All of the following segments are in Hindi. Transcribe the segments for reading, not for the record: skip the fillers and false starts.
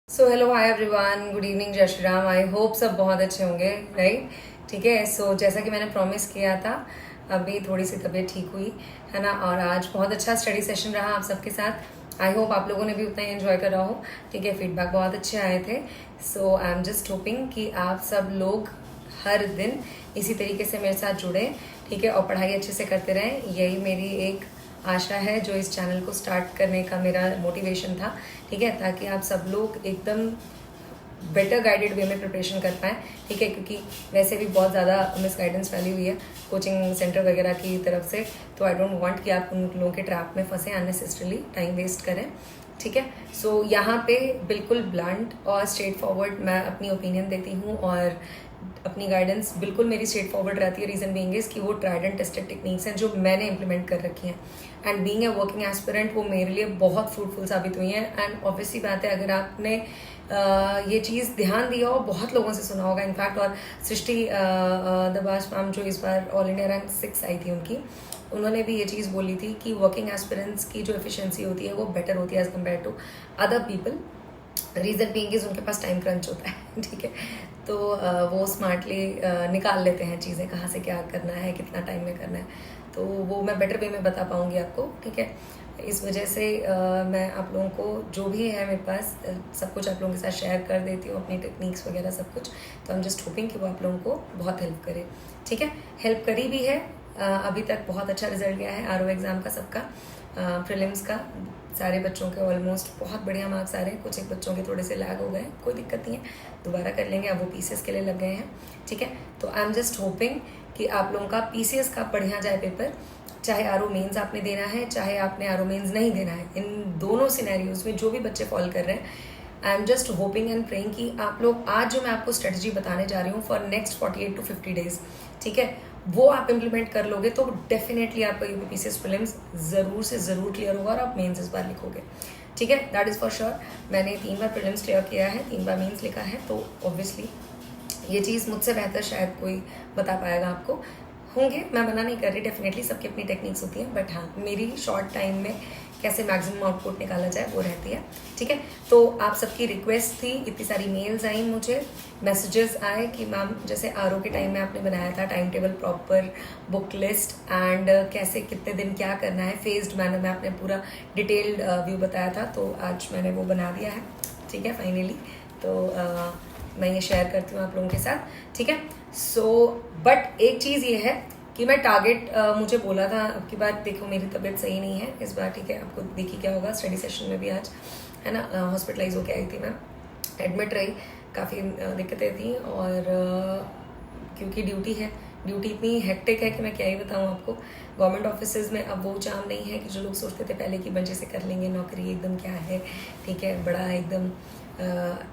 So hello hi everyone, good evening, जय श्री राम। आई होप सब बहुत अच्छे होंगे, राइट? ठीक है। सो जैसा कि मैंने प्रॉमिस किया था, अभी थोड़ी सी तबीयत ठीक हुई है ना, और आज बहुत अच्छा स्टडी सेशन रहा आप सबके साथ। आई होप आप लोगों ने भी उतना ही एंजॉय करा हो। ठीक है, फीडबैक बहुत अच्छे आए थे। सो आई एम जस्ट होपिंग कि आप सब लोग हर दिन इसी तरीके से मेरे साथ जुड़े, ठीक है, और पढ़ाई अच्छे से करते रहें। यही मेरी एक आशा है, जो इस चैनल को स्टार्ट करने का मेरा मोटिवेशन था। ठीक है, ताकि आप सब लोग एकदम बेटर गाइडेड वे में प्रिपरेशन कर पाएँ। ठीक है, क्योंकि वैसे भी बहुत ज़्यादा मिस गाइडेंस फैली हुई है कोचिंग सेंटर वगैरह की तरफ से। तो आई डोंट वांट कि आप उन लोगों के ट्रैप में फंसे, अननेसेसरली टाइम वेस्ट करें। ठीक है। सो यहाँ पे बिल्कुल ब्लंट और स्ट्रेट फॉरवर्ड मैं अपनी ओपिनियन देती हूँ, और अपनी गाइडेंस बिल्कुल मेरी स्ट्रेट फॉरवर्ड रहती है। रीज़न बीइंग इज कि वो ट्राइड एंड टेस्टेड टेक्निक्स हैं जो मैंने इंप्लीमेंट कर रखी हैं, and being a working aspirant वो मेरे लिए बहुत फ्रूटफुल साबित हुई हैं। एंड ऑब्वियसली बात है, अगर आपने ये चीज़ ध्यान दिया हो, बहुत लोगों से सुना होगा इनफैक्ट। और सृष्टि दबाश मैम जो इस बार ऑल इंडिया रैंक 6 आई थी उनकी, उन्होंने भी ये चीज़ बोली थी कि वर्किंग एस्पिरेंट्स की जो एफिशिएंसी होती है वो बेटर होती है as compare to other people. Reason being is उनके पास टाइम क्रंच होता है। ठीक है, तो वो स्मार्टली निकाल लेते हैं चीज़ें, कहाँ से क्या करना है, कितना टाइम में करना है, तो वो मैं बेटर वे में बता पाऊँगी आपको। ठीक है, इस वजह से मैं आप लोगों को जो भी है मेरे पास सब कुछ आप लोगों के साथ शेयर कर देती हूँ, अपनी टेक्निक्स वगैरह सब कुछ। तो आई एम जस्ट होपिंग कि वो आप लोगों को बहुत हेल्प करे। ठीक है, हेल्प करी भी है। अभी तक बहुत अच्छा रिजल्ट गया है आरओ एग्ज़ाम का, सबका, प्रीलिम्स का। सारे बच्चों के ऑलमोस्ट बहुत बढ़िया मार्क्स आ रहे हैं। कुछ एक बच्चों के थोड़े से लैग हो गए, कोई दिक्कत नहीं है, दोबारा कर लेंगे। अब वो पीसीएस के लिए लग गए हैं। ठीक है, तो आई एम जस्ट होपिंग कि आप लोगों का पीसीएस का बढ़िया जाए पेपर, चाहे आरओ मेंस आपने देना है, चाहे आपने आरओ मेंस नहीं देना है। इन दोनों सिनेरियोज में जो भी बच्चे फॉल कर रहे हैं, I am just hoping and praying कि आप लोग आज जो मैं आपको स्ट्रेटजी बताने जा रही हूँ फॉर नेक्स्ट 48 to 50 डेज, ठीक है, वो आप इम्प्लीमेंट कर लोगे तो डेफिनेटली आपका यूपीपीसीएस प्रीलिम्स ज़रूर से ज़रूर क्लियर होगा और आप मेंस इस बार लिखोगे। ठीक है, दैट इज़ फॉर श्योर। मैंने 3 बार प्रीलिम्स क्लियर किया है, 3 बार मेंस लिखा है, तो ऑब्वियसली ये चीज़ मुझसे बेहतर शायद कोई बता पाएगा आपको। होंगे, मैं मना नहीं कर रही, डेफिनेटली सबकी अपनी टेक्निक्स होती हैं, बट हाँ, मेरी शॉर्ट टाइम में कैसे मैक्सिमम आउटपुट निकाला जाए वो रहती है। ठीक है, तो आप सबकी रिक्वेस्ट थी, इतनी सारी मेल्स आई, मुझे मैसेजेस आए कि मैम जैसे आरओ के टाइम में आपने बनाया था time table proper, book list, and कैसे कितने दिन क्या करना है, फेज्ड मैनर में आपने पूरा डिटेल्ड व्यू बताया था, तो आज मैंने वो बना दिया है। ठीक है, फाइनली तो मैं ये शेयर करती हूँ आप लोगों के साथ। ठीक है, सो बट एक चीज़ ये है कि मैं टारगेट मुझे बोला था, अब की बार देखो मेरी तबीयत सही नहीं है इस बार। ठीक है, आपको देखी क्या होगा स्टडी सेशन में भी आज, है ना, हॉस्पिटलाइज होके आई थी मैं, एडमिट रही, काफ़ी दिक्कतें थी, और क्योंकि ड्यूटी है, ड्यूटी इतनी हेक्टिक है कि मैं क्या ही बताऊँ आपको। गवर्नमेंट ऑफिसेज में अब वो चाम नहीं है कि जो लोग सोचते थे पहले कि बच्चे से कर लेंगे नौकरी, एकदम क्या है, ठीक है, बड़ा एकदम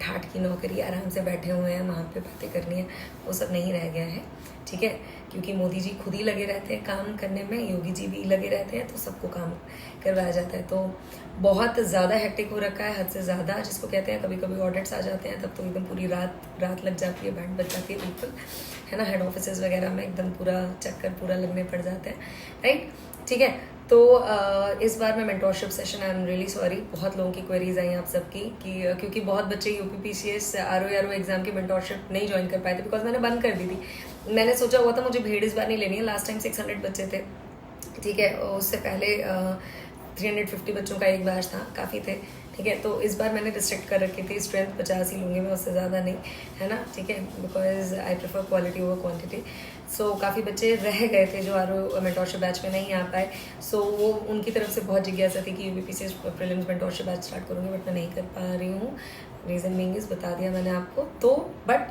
ठाठ की नौकरी, आराम से बैठे हुए हैं, वहाँ पे बातें करनी है, वो सब नहीं रह गया है। ठीक है, क्योंकि मोदी जी खुद ही लगे रहते हैं काम करने में, योगी जी भी लगे रहते हैं, तो सबको काम करवाया जाता है। तो बहुत ज़्यादा हेक्टिक हो रखा है, हद से ज़्यादा, जिसको कहते हैं कभी कभी ऑडिट्स आ जाते हैं, तब तो एकदम पूरी रात लग जाती है, बैंड बज जाती है बिल्कुल, है ना। हेड ऑफिस वगैरह में एकदम पूरा चक्कर पूरा लगने पड़ जाते हैं, राइट। ठीक है, तो इस बार मैं mentorship session, I am really sorry, बहुत लोगों की क्वेरीज आई आप सबकी कि क्योंकि बहुत बच्चे यूपीपीसीएस आरओ एग्जाम की मेंटोरशिप नहीं ज्वाइन कर पाए थे, बिकॉज मैंने बंद कर दी थी। मैंने सोचा हुआ था मुझे भीड़ इस बार नहीं लेनी है, लास्ट टाइम 600 बच्चे थे। ठीक है, उससे पहले 350 बच्चों का एक बैच था, काफ़ी थे। ठीक है, तो इस बार मैंने रिस्ट्रिक्ट कर रखी थी, स्ट्रेंथ 50 ही लूँगी मैं, उससे ज़्यादा नहीं, है ना। ठीक है, because I prefer quality over quantity. So काफ़ी बच्चे रह गए थे जो आरओ मेंटोरशिप बैच में नहीं आ पाए। सो वो उनकी तरफ से बहुत जिज्ञासा थी कि UPPCS prelims mentorship batch start करूँगी, बट मैं नहीं कर पा रही हूँ। रीज़न बीइंग इज बता दिया मैंने आपको, तो बट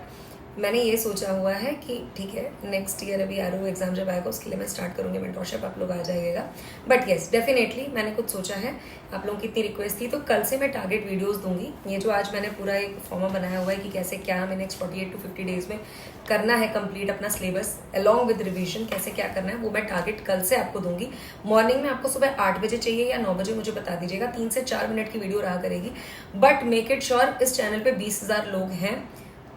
मैंने ये सोचा हुआ है कि ठीक है, नेक्स्ट ईयर अभी आरओ एग्जाम जब आएगा उसके लिए मैं स्टार्ट करूँगी मेंटोरशिप, आप लोग आ जाइएगा। बट येस, डेफिनेटली मैंने कुछ सोचा है, आप लोगों की इतनी रिक्वेस्ट थी, तो कल से मैं टारगेट वीडियोस दूंगी। ये जो आज मैंने पूरा एक फॉर्मा बनाया हुआ है कि कैसे क्या हमें नेक्स्ट 48 to 50 डेज में करना है कंप्लीट अपना सिलेबस अलॉन्ग विद रिविजन, कैसे क्या करना है, वो मैं टारगेट कल से आपको दूंगी। मॉर्निंग में आपको सुबह 8 बजे चाहिए या 9 बजे मुझे बता दीजिएगा, 3 से 4 मिनट की वीडियो रहा करेगी, बट मेक इट श्योर इस चैनल पे 20,000 लोग हैं,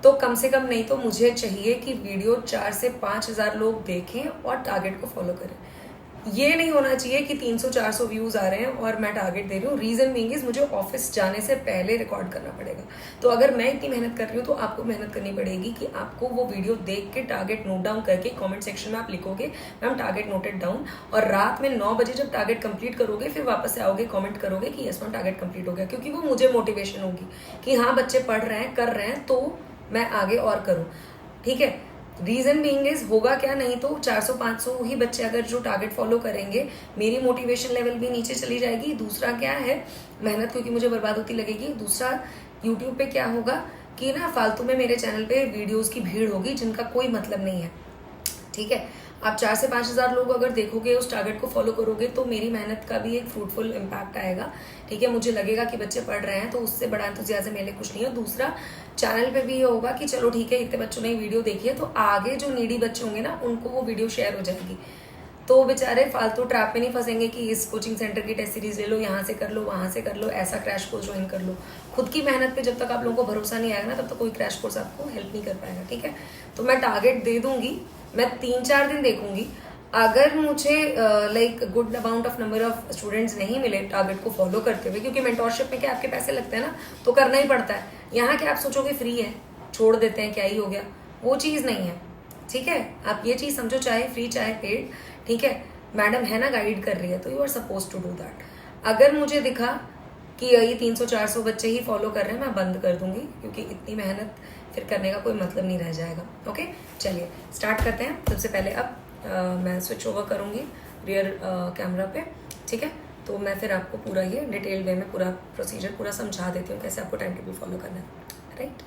तो कम से कम नहीं तो मुझे चाहिए कि वीडियो 4 से 5,000 लोग देखें और टारगेट को फॉलो करें। ये नहीं होना चाहिए कि 300-400 व्यूज आ रहे हैं और मैं टारगेट दे रही हूँ। रीजन बीइंग इज मुझे ऑफिस जाने से पहले रिकॉर्ड करना पड़ेगा। तो अगर मैं इतनी मेहनत कर रही हूँ तो आपको मेहनत करनी पड़ेगी कि आपको वो वीडियो देख के टारगेट नोट डाउन करके कमेंट सेक्शन में आप लिखोगे मैम टारगेट नोटेड डाउन, और रात में 9 बजे जब टारगेट कंप्लीट करोगे फिर वापस से आओगे कमेंट करोगे कि यस मैम टारगेट कंप्लीट हो गया, क्योंकि वो मुझे मोटिवेशन होगी कि हाँ बच्चे पढ़ रहे हैं कर रहे हैं तो मैं आगे और करूँ। ठीक है, रीजन बीइंग इज होगा क्या, नहीं तो 400-500 ही बच्चे अगर जो टारगेट फॉलो करेंगे मेरी मोटिवेशन लेवल भी नीचे चली जाएगी। दूसरा क्या है, मेहनत क्योंकि मुझे बर्बाद होती लगेगी। दूसरा यूट्यूब पे क्या होगा कि ना फालतू में मेरे चैनल पे वीडियोस की भीड़ होगी जिनका कोई मतलब नहीं है। ठीक है, आप 4 से 5 हज़ार लोग अगर देखोगे उस टारगेट को फॉलो करोगे तो मेरी मेहनत का भी एक फ्रूटफुल इम्पैक्ट आएगा। ठीक है, मुझे लगेगा कि बच्चे पढ़ रहे हैं तो उससे बड़ा एंथुसियाज्म मेरे लिए कुछ नहीं है। दूसरा चैनल पे भी ये होगा कि चलो ठीक है इतने बच्चों ने वीडियो देखी है तो आगे जो नीडी बच्चे होंगे ना उनको वो वीडियो शेयर हो जाएगी, तो बेचारे फालतू ट्रैप में नहीं फंसेंगे कि इस कोचिंग सेंटर की टेस्ट सीरीज ले लो, यहाँ से कर लो वहाँ से कर लो, ऐसा क्रैश कोर्स ज्वाइन कर लो। खुद की मेहनत पे जब तक आप लोगों को भरोसा नहीं आएगा ना तब तक कोई क्रैश कोर्स आपको हेल्प नहीं कर पाएगा। ठीक है, तो मैं टारगेट दे दूंगी, मैं 3-4 दिन देखूंगी। अगर मुझे like good amount of number of students नहीं मिले टारगेट को फॉलो करते हुए, क्योंकि मेंटोरशिप में क्या आपके पैसे लगते हैं ना तो करना ही पड़ता है। यहाँ क्या आप सोचोगे फ्री है छोड़ देते हैं क्या ही हो गया, वो चीज़ नहीं है। ठीक है, आप ये चीज़ समझो, चाहे फ्री चाहे पेड। ठीक है, मैडम है ना गाइड कर रही है तो you are suppose to do that. अगर मुझे दिखा कि ये 300-400 बच्चे ही फॉलो कर रहे हैं मैं बंद कर दूंगी, क्योंकि इतनी मेहनत फिर करने का कोई मतलब नहीं रह जाएगा। ओके चलिए स्टार्ट करते हैं। सबसे पहले अब मैं स्विच ओवर करूंगी रियर कैमरा पे। ठीक है, तो मैं फिर आपको पूरा ये डिटेल वे में पूरा प्रोसीजर पूरा समझा देती हूँ कैसे आपको टाइम टेबल फॉलो करना है। राइट,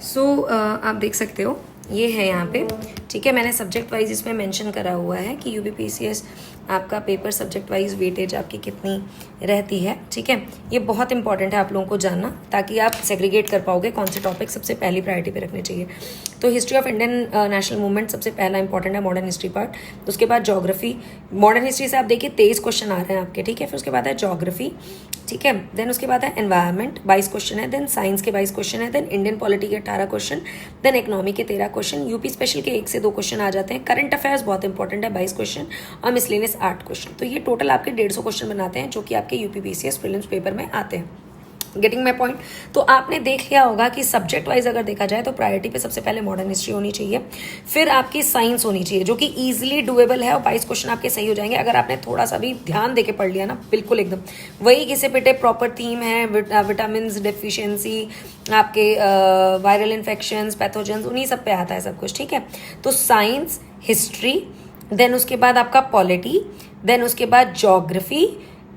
सो आप देख सकते हो ये है यहाँ पे। ठीक है, मैंने सब्जेक्ट वाइज इसमें मेंशन करा हुआ है कि यूपीपीसीएस आपका पेपर सब्जेक्ट वाइज वेटेज आपकी कितनी रहती है। ठीक है, ये बहुत इंपॉर्टेंट है आप लोगों को जानना, ताकि आप सेग्रीगेट कर पाओगे कौन से टॉपिक सबसे पहली प्रायोरिटी पे रखने चाहिए। तो history of Indian national movement सबसे पहला इंपॉर्टेंट है, मॉडर्न हिस्ट्री पार्ट। उसके बाद ज्योग्राफी, मॉडर्न हिस्ट्री से आप देखिए 23 क्वेश्चन आ रहे हैं आपके। ठीक है, फिर उसके बाद है ज्योग्राफी। ठीक है, देन उसके बाद है एनवायरमेंट 22 क्वेश्चन है, देन साइंस के 22 क्वेश्चन है, देन इंडियन पॉलिटी के 18 क्वेश्चन, देन इकोनॉमी के 13 क्वेश्चन, यूपी स्पेशल के 1 से 2 क्वेश्चन आ जाते हैं, करंट अफेयर्स बहुत इंपॉर्टेंट है 22 क्वेश्चन, और मिसलेनियस 8 क्वेश्चन। तो ये टोटल आपके 150 क्वेश्चन बनाते हैं जो कि आपके यूपीपीसीएस प्रीलिम्स पेपर में आते हैं। Getting my point. तो आपने देख लिया होगा कि सब्जेक्ट वाइज अगर देखा जाए तो प्रायोरिटी पे सबसे पहले मॉडर्न हिस्ट्री होनी चाहिए, फिर आपकी साइंस होनी चाहिए जो कि इजीली डुएबल है और 22 क्वेश्चन आपके सही हो जाएंगे अगर आपने थोड़ा सा भी ध्यान देके पढ़ लिया ना, बिल्कुल एकदम वही घिसे पिटे प्रॉपर थीम है, विटामिन डेफिशिएंसी, आपके वायरल इन्फेक्शंस, पैथोजेंस, उन्हीं सब पे आता है सब कुछ। ठीक है, तो साइंस, हिस्ट्री, देन उसके बाद आपका पॉलिटी, देन उसके बाद ज्योग्राफी,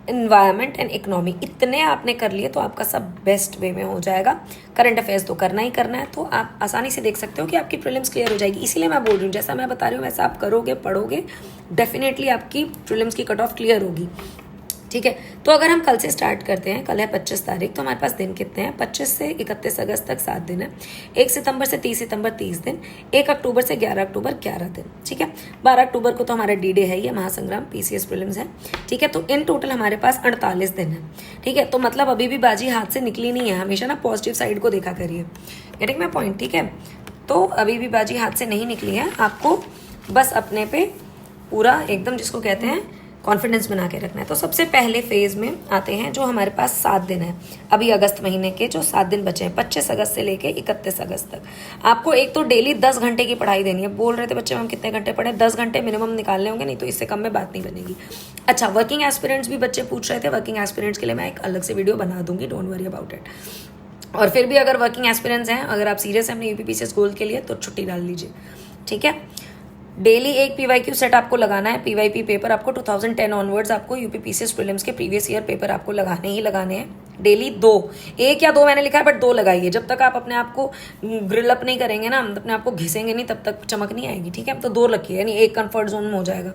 इन्वायरमेंट एंड इकोनॉमी, इतने आपने कर लिए तो आपका सब बेस्ट वे में हो जाएगा। करंट अफेयर्स तो करना ही करना है, तो आप आसानी से देख सकते हो कि आपकी प्रीलिम्स क्लियर हो जाएगी। इसीलिए मैं बोल रही हूँ जैसा मैं बता रही हूँ वैसा आप करोगे पढ़ोगे, डेफिनेटली आपकी प्रीलिम्स की कट ऑफ क्लियर होगी। ठीक है, तो अगर हम कल से स्टार्ट करते हैं, कल है 25 तारीख, तो हमारे पास दिन कितने हैं, 25 से 31 अगस्त तक 7 दिन है, 1 सितंबर से 30 सितंबर 30 दिन, 1 अक्टूबर से 11 अक्टूबर 11 दिन। ठीक है, 12 अक्टूबर को तो हमारा डी डे है, ये महासंग्राम पीसीएस प्रीलिम्स है। ठीक है, तो इन टोटल हमारे पास 48 दिन है। ठीक है, तो मतलब अभी भी बाजी हाथ से निकली नहीं है, हमेशा ना पॉजिटिव साइड को देखा करिए। Getting my point. ठीक है, तो अभी भी बाजी हाथ से नहीं निकली है, आपको बस अपने पे पूरा एकदम जिसको कहते हैं कॉन्फिडेंस बना के रखना है। तो सबसे पहले फेज में आते हैं जो हमारे पास 7 दिन है अभी अगस्त महीने के, जो 7 दिन बचे हैं 25 अगस्त से लेके 31 अगस्त तक। आपको एक तो डेली 10 घंटे की पढ़ाई देनी है। बोल रहे थे बच्चे हम कितने घंटे पढ़े, 10 घंटे मिनिमम निकालने होंगे, नहीं तो इससे कम में बात नहीं बनेगी। अच्छा, वर्किंग एस्पिरेंट्स भी बच्चे पूछ रहे थे, वर्किंग एस्पिरेंट्स के लिए मैं एक अलग से वीडियो बना दूंगी, डोंट वरी अबाउट इट। और फिर भी अगर वर्किंग एस्पिरेंट्स हैं, अगर आप सीरियस हैं अपने यूपीपीसीएस गोल के लिए, तो छुट्टी डाल लीजिए। ठीक है, डेली एक पीवाईक्यू सेट आपको लगाना है। पीवाईपी पेपर आपको 2010 ऑनवर्ड्स आपको यूपीपीसीएस प्रीलिम्स के प्रीवियस ईयर पेपर आपको लगाने ही लगाने हैं। डेली 2, 1 या 2 मैंने लिखा है बट 2 लगाइए। जब तक आप अपने आप को ग्रिल अप नहीं करेंगे ना, अपने आप को घिसेंगे नहीं, तब तक चमक नहीं आएगी। ठीक है, तो 2 रखिए, यानी एक कंफर्ट जोन में हो जाएगा।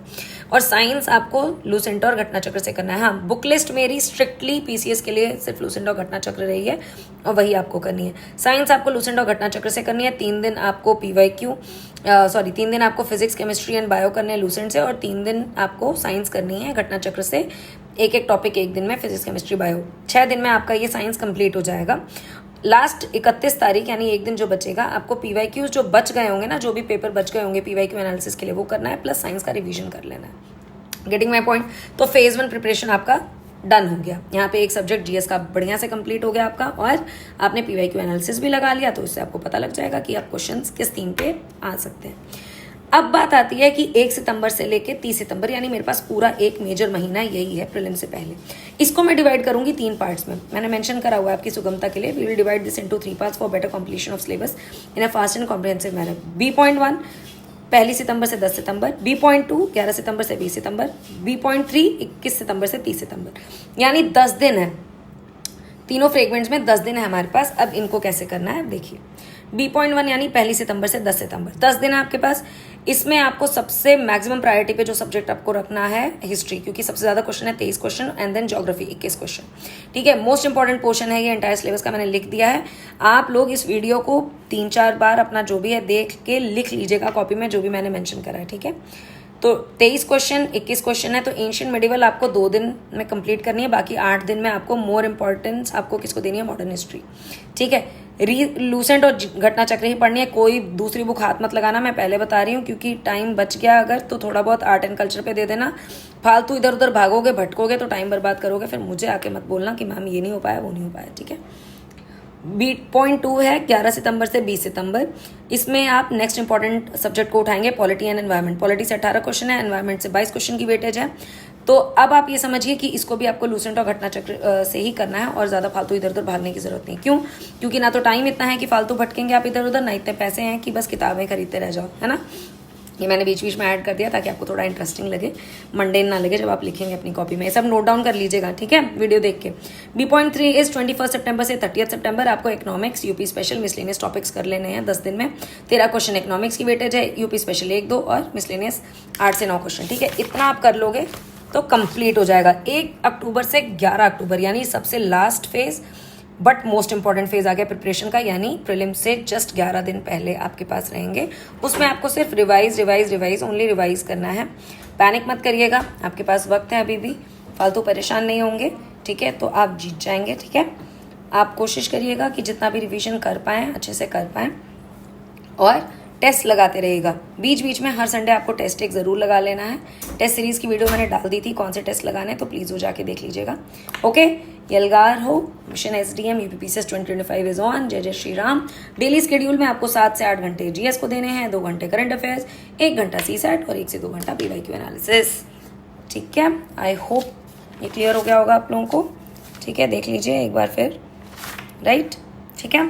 और साइंस आपको लूसेंट और घटना चक्र से करना है। हाँ, बुक लिस्ट मेरी स्ट्रिक्टली पीसीएस के लिए सिर्फ लूसेंट और घटना चक्र रही है और वही आपको करनी है। साइंस आपको लूसेंट और घटना चक्र से करनी है। 3 दिन आपको पीवाईक्यू 3 दिन आपको फिजिक्स, केमिस्ट्री एंड बायो करने हैं लूसेंट से, और 3 दिन आपको साइंस करनी है घटना चक्र से। एक एक टॉपिक एक दिन में, फिजिक्स, केमिस्ट्री, बायो। 6 दिन में आपका ये साइंस कंप्लीट हो जाएगा। लास्ट 31 तारीख यानी एक दिन जो बचेगा, आपको PYQ जो बच गए होंगे ना, जो भी पेपर बच गए होंगे PYQ एनालिसिस के लिए, वो करना है, प्लस साइंस का रिवीजन कर लेना है। Getting my point. तो फेज 1 प्रिपरेशन आपका डन हो गया। यहाँ पे एक सब्जेक्ट GS का बढ़िया से कंप्लीट हो गया आपका, और आपने PYQ एनालिसिस भी लगा लिया, तो इससे आपको पता लग जाएगा कि आप क्वेश्चंस किस थीम पे आ सकते हैं। अब बात आती है कि 1 सितंबर से लेके 30 सितंबर, यानी मेरे पास पूरा एक मेजर महीना यही है प्रीलिम से पहले। इसको मैं डिवाइड करूंगी 3 पार्ट्स में। मैंने मेंशन करा हुआ है आपकी सुगमता के लिए, we will divide this into 3 parts for better completion of syllabus in a fast and comprehensive manner. B.1 1 सितंबर से 10 सितंबर, B.2 11 सितंबर से 20 सितंबर, B.3 21 सितंबर से 30 सितंबर, यानी 10 दिन है। तीनों फ्रेगमेंट्स में 10 दिन है हमारे पास। अब इनको कैसे करना है देखिए। B.1 यानी 1 सितंबर से 10 सितंबर, 10 दिन है आपके पास। इसमें आपको सबसे मैक्सिमम प्रायोरिटी पे जो सब्जेक्ट आपको रखना है हिस्ट्री, क्योंकि सबसे ज्यादा क्वेश्चन है 23 question, and then geography 21 question. ठीक है, मोस्ट इंपॉर्टेंट पोर्शन है ये एंटायर सिलेबस का, मैंने लिख दिया है। आप लोग इस वीडियो को 3-4 बार अपना जो भी है देख के लिख लीजिएगा कॉपी में, जो भी मैंने मेंशन करा है। ठीक है, तो 23 क्वेश्चन 21 क्वेश्चन है, तो एंशियंट मेडिवल आपको 2 दिन में कंप्लीट करनी है, बाकी 8 दिन में आपको मोर इंपॉर्टेंस आपको किसको देनी है, मॉडर्न हिस्ट्री। ठीक है, लूसेंट और घटना चक्र ही पढ़नी है, कोई दूसरी बुक हाथ मत लगाना, मैं पहले बता रही हूँ, क्योंकि टाइम बच गया अगर तो थोड़ा बहुत आर्ट एंड कल्चर पे दे देना। फालतू इधर उधर भागोगे भटकोगे तो टाइम बर्बाद करोगे, फिर मुझे आके मत बोलना कि मैम ये नहीं हो पाया वो नहीं हो पाया। ठीक है, B.2 है 11 सितंबर से 20 सितंबर। इसमें आप नेक्स्ट इंपॉर्टेंट सब्जेक्ट को उठाएंगे, पॉलिटी एंड एनवायरनमेंट। पॉलिटी से 18 क्वेश्चन है, एनवायरनमेंट से 22 क्वेश्चन की वेटेज है। तो अब आप ये समझिए कि इसको भी आपको लूसेंट और घटना चक्र से ही करना है, और ज्यादा फालतू इधर उधर भागने की जरूरत नहीं। क्यों? क्योंकि ना तो टाइम इतना है कि फालतू भटकेंगे आप इधर उधर, ना इतने पैसे हैं कि बस किताबें खरीदते रह जाओ, है ना। ये मैंने बीच बीच में ऐड कर दिया ताकि आपको थोड़ा इंटरेस्टिंग लगे, मंडेन ना लगे जब आप लिखेंगे अपनी कॉपी में। ये सब नोट डाउन कर लीजिएगा, ठीक है, वीडियो देख के। B.3 इज 21 सितंबर से 30 सितंबर। आपको economics, UP special, miscellaneous topics कर लेने हैं 10 दिन में। 13 क्वेश्चन इकोनॉमिक्स की वेटेज है, यूपी स्पेशल 1-2 और मिसलेनियस 8 से 9 क्वेश्चन। ठीक है, इतना आप कर लोगे तो कंप्लीट हो जाएगा। 1 अक्टूबर से 11 अक्टूबर यानी सबसे last phase but most important phase आ गया प्रिपरेशन का, यानी प्रीलिम से जस्ट 11 दिन पहले आपके पास रहेंगे। उसमें आपको सिर्फ रिवाइज ओनली रिवाइज करना है। पैनिक मत करिएगा, आपके पास वक्त है अभी भी, फालतू परेशान नहीं होंगे। ठीक है, तो आप जीत जाएंगे। ठीक है, आप कोशिश करिएगा कि जितना भी रिविजन कर पाएँ अच्छे से कर पाएँ, और टेस्ट लगाते रहेगा। बीच बीच में हर संडे आपको टेस्ट एक ज़रूर लगा लेना है। टेस्ट सीरीज़ की वीडियो मैंने डाल दी थी कौन से टेस्ट लगाने, तो प्लीज़ वो जाके देख लीजिएगा। ओके, यलगार हो, mission SDM UPPCS 2025 is on. जय जय श्री राम। डेली स्केड्यूल में आपको 7 से 8 घंटे GS को देने हैं, 2 घंटे करंट अफेयर्स, 1 घंटा CSAT और 1 से 2 घंटा PYQ एनालिसिस। ठीक है, आई होप ये क्लियर हो गया होगा आप लोगों को। ठीक है, देख लीजिए एक बार फिर, राइट। ठीक है,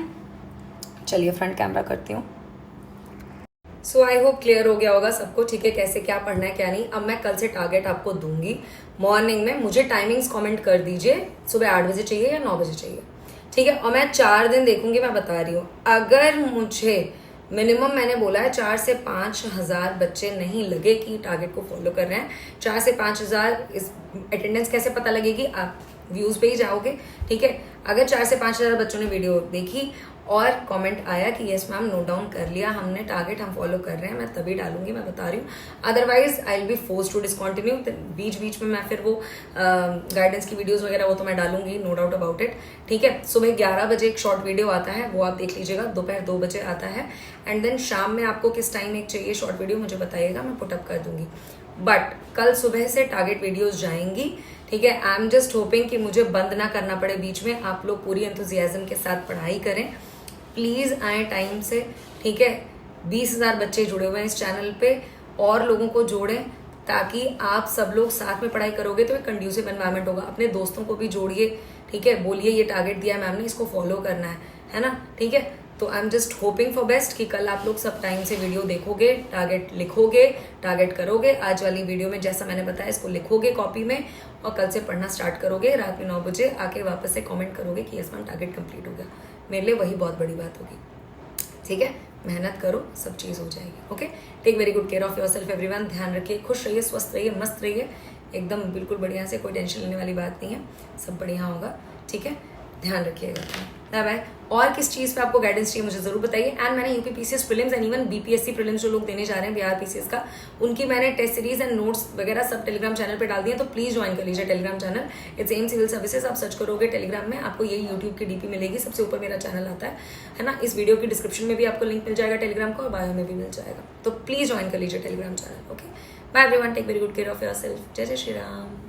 चलिए फ्रंट कैमरा करती हूँ। सो आई होप क्लियर हो गया होगा सबको। ठीक है, कैसे क्या पढ़ना है क्या नहीं। अब मैं कल से टारगेट आपको दूंगी मॉर्निंग में। मुझे टाइमिंग्स कमेंट कर दीजिए, सुबह 8 बजे चाहिए या 9 बजे चाहिए। ठीक है, और मैं 4 दिन देखूंगी, मैं बता रही हूँ। अगर मुझे मिनिमम मैंने बोला है 4 से 5 हजार बच्चे नहीं लगे कि टारगेट को फॉलो कर रहे हैं, 4 से 5 हजार इस अटेंडेंस कैसे पता लगेगी, आप व्यूज पे ही जाओगे। ठीक है, अगर 4 से 5 हजार बच्चों ने वीडियो देखी और कमेंट आया कि यस मैम नोट डाउन कर लिया हमने, टारगेट हम फॉलो कर रहे हैं, मैं तभी डालूंगी, मैं बता रही हूँ। Otherwise I will be force to discontinue. बीच बीच में मैं फिर वो गाइडेंस की वीडियोस वगैरह वो तो मैं डालूंगी, नो डाउट अबाउट इट। ठीक है, सुबह 11 बजे एक शॉर्ट वीडियो आता है, वो आप देख लीजिएगा। दोपहर 2 बजे आता है, एंड देन शाम में आपको किस टाइम एक चाहिए शॉर्ट वीडियो मुझे बताइएगा, मैं पुटअप कर दूंगी। बट कल सुबह से टारगेट वीडियोज जाएंगी। ठीक है, आई एम जस्ट होपिंग कि मुझे बंद ना करना पड़े बीच में। आप लोग पूरी एंथुजियाज्म के साथ पढ़ाई करें, प्लीज आए टाइम से। ठीक है, 20,000 बच्चे जुड़े हुए हैं इस चैनल पे, और लोगों को जोड़ें ताकि आप सब लोग साथ में पढ़ाई करोगे तो एक कंड्यूसिव एनवायरनमेंट होगा। अपने दोस्तों को भी जोड़िए। ठीक है, बोलिए ये टारगेट दिया मैम ने, इसको फॉलो करना है ना। ठीक है, तो I am just hoping for best कि कल आप लोग सब टाइम से वीडियो देखोगे, टारगेट लिखोगे, टारगेट करोगे। आज वाली वीडियो में जैसा मैंने बताया इसको लिखोगे कॉपी में, और कल से पढ़ना स्टार्ट करोगे। रात में 9 बजे आके वापस से कमेंट करोगे कि यस मैम टारगेट कंप्लीट हो गया। मेरे लिए वही बहुत बड़ी बात होगी। ठीक है, मेहनत करो, सब चीज़ हो जाएगी। Okay, take very good care of your self everyone. ध्यान रखिए, खुश रहिए, स्वस्थ रहिए, मस्त रहिए, एकदम बिल्कुल बढ़िया से, कोई टेंशन लेने वाली बात नहीं है, सब बढ़िया होगा। ठीक है, ध्यान रखिएगा। Bye bye. और किस चीज़ पे आपको गाइडेंस चाहिए मुझे जरूर बताइए। एंड मैंने UP PCS prelims and even BPSC prelims जो लोग देने जा रहे हैं बिहार पीसीएस का, उनकी मैंने टेस्ट सीरीज एंड नोट्स वगैरह सब टेलीग्राम चैनल पे डाल दिए, तो प्लीज ज्वाइन कर लीजिए Telegram channel. It's M civil services, आप सर्च करोगे टेलीग्राम में आपको यही यूट्यूब की डीपी मिलेगी, सबसे ऊपर मेरा चैनल आता है ना। इस वीडियो की डिस्क्रिप्शन में भी आपको लिंक मिल जाएगा टेलीग्राम का, और बायो में भी मिल जाएगा, तो प्लीज ज्वाइन कर लीजिए Telegram channel. Okay, bye everyone, take very good care of yourself. जय जय श्री राम।